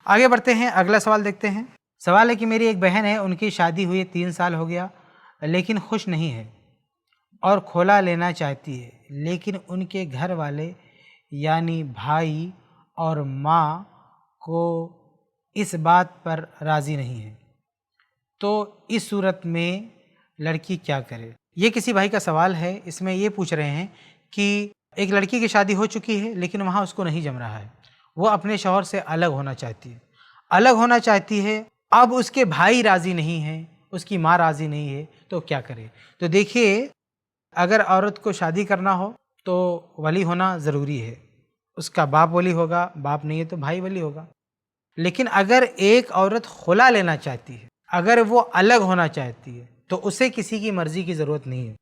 آگے بڑھتے ہیں، اگلا سوال دیکھتے ہیں۔ سوال ہے کہ میری ایک بہن ہے، ان کی شادی ہوئی 3 سال ہو گیا لیکن خوش نہیں ہے اور کھولا لینا چاہتی ہے، لیکن ان کے گھر والے یعنی بھائی اور ماں کو اس بات پر راضی نہیں ہے، تو اس صورت میں لڑکی کیا کرے؟ یہ کسی بھائی کا سوال ہے، اس میں یہ پوچھ رہے ہیں کہ ایک لڑکی کی شادی ہو چکی ہے لیکن وہاں اس کو نہیں جم رہا ہے، وہ اپنے شوہر سے الگ ہونا چاہتی ہے، اب اس کے بھائی راضی نہیں ہیں، اس کی ماں راضی نہیں ہے، تو کیا کرے؟ تو دیکھیے، اگر عورت کو شادی کرنا ہو تو ولی ہونا ضروری ہے، اس کا باپ ولی ہوگا، باپ نہیں ہے تو بھائی ولی ہوگا۔ لیکن اگر ایک عورت خلا لینا چاہتی ہے، اگر وہ الگ ہونا چاہتی ہے، تو اسے کسی کی مرضی کی ضرورت نہیں ہے،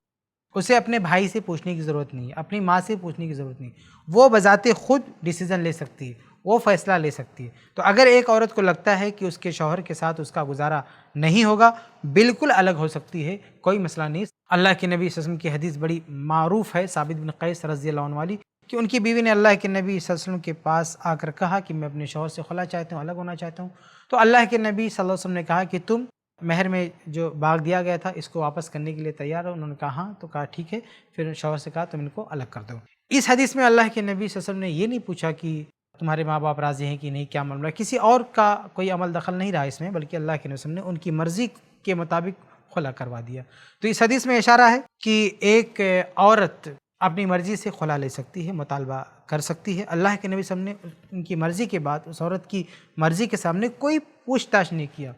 اسے اپنے بھائی سے پوچھنے کی ضرورت نہیں ہے، اپنی ماں سے پوچھنے کی ضرورت نہیں ہے، وہ بذات خود ڈیسیزن لے سکتی ہے، وہ فیصلہ لے سکتی ہے۔ تو اگر ایک عورت کو لگتا ہے کہ اس کے شوہر کے ساتھ اس کا گزارا نہیں ہوگا، بالکل الگ ہو سکتی ہے، کوئی مسئلہ نہیں۔ اللہ کے نبی صلی اللہ علیہ وسلم کی حدیث بڑی معروف ہے، ثابت بن قیس رضی اللہ عنہ والی، کہ ان کی بیوی نے اللہ کے نبی صلی اللہ علیہ وسلم کے پاس آ کر کہا کہ میں اپنے شوہر سے خلا چاہتا ہوں، الگ ہونا چاہتا ہوں۔ تو اللہ کے نبی صلی اللہ علیہ وسلم نے کہا کہ تم مہر میں جو باغ دیا گیا تھا اس کو واپس کرنے کے لیے تیار ہو؟ انہوں نے کہا ہاں، تو کہا ٹھیک ہے، پھر شوہر سے کہا تم ان کو الگ کر دو۔ اس حدیث میں اللہ کے نبی صلی اللہ علیہ وسلم نے یہ نہیں پوچھا کہ تمہارے ماں باپ راضی ہیں کہ نہیں، کیا معاملہ، کسی اور کا کوئی عمل دخل نہیں رہا اس میں، بلکہ اللہ کے نبی صلی اللہ علیہ وسلم نے ان کی مرضی کے مطابق خلا کروا دیا۔ تو اس حدیث میں اشارہ ہے کہ ایک عورت اپنی مرضی سے خلا لے سکتی ہے، مطالبہ کر سکتی ہے۔ اللہ کے نبی صلی اللہ علیہ وسلم نے ان کی مرضی کے بعد اس عورت کی مرضی کے سامنے کوئی پوچھ تاچھ نہیں کیا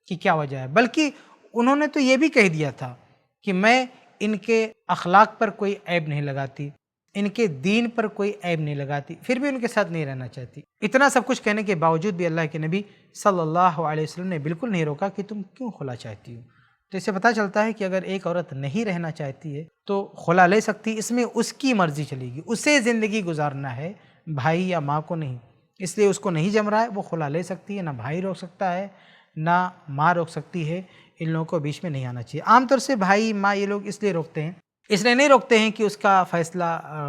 کہ کیا وجہ ہے، بلکہ انہوں نے تو یہ بھی کہہ دیا تھا کہ میں ان کے اخلاق پر کوئی عیب نہیں لگاتی، ان کے دین پر کوئی عیب نہیں لگاتی، پھر بھی ان کے ساتھ نہیں رہنا چاہتی۔ اتنا سب کچھ کہنے کے باوجود بھی اللہ کے نبی صلی اللہ علیہ وسلم نے بالکل نہیں روکا کہ تم کیوں خلا چاہتی ہو۔ تو اس سے پتہ چلتا ہے کہ اگر ایک عورت نہیں رہنا چاہتی ہے تو خلا لے سکتی، اس میں اس کی مرضی چلے گی، اسے زندگی گزارنا ہے، بھائی یا ماں کو نہیں۔ اس لیے اس کو نہیں جم رہا ہے، وہ خلا لے سکتی ہے، نہ بھائی روک سکتا ہے نہ ماں روک سکتی ہے، ان لوگوں کو بیچ میں نہیں آنا چاہیے۔ عام طور سے بھائی ماں یہ لوگ اس لیے روکتے ہیں، اس لیے نہیں روکتے ہیں کہ اس کا فیصلہ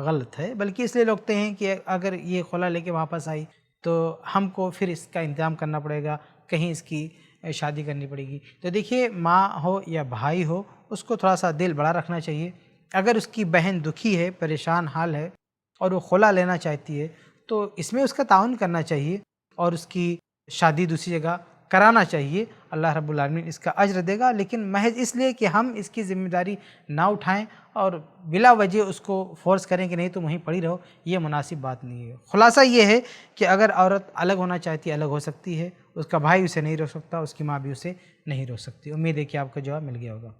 غلط ہے، بلکہ اس لیے روکتے ہیں کہ اگر یہ خلا لے کے واپس آئی تو ہم کو پھر اس کا انتظام کرنا پڑے گا، کہیں اس کی شادی کرنی پڑے گی۔ تو دیکھیے، ماں ہو یا بھائی ہو، اس کو تھوڑا سا دل بڑا رکھنا چاہیے۔ اگر اس کی بہن دکھی ہے، پریشان حال ہے اور وہ خلا لینا چاہتی ہے تو اس میں اس کا تعاون کرنا چاہیے اور اس کی شادی دوسری جگہ کرانا چاہیے۔ اللہ رب العالمین اس کا اجر دے گا، لیکن محض اس لیے کہ ہم اس کی ذمہ داری نہ اٹھائیں اور بلا وجہ اس کو فورس کریں کہ نہیں تم وہیں پڑی رہو، یہ مناسب بات نہیں ہے۔ خلاصہ یہ ہے کہ اگر عورت الگ ہونا چاہتی ہے، الگ ہو سکتی ہے، اس کا بھائی اسے نہیں روک سکتا، اس کی ماں بھی اسے نہیں روک سکتی۔ امید ہے کہ آپ کا جواب مل گیا ہوگا۔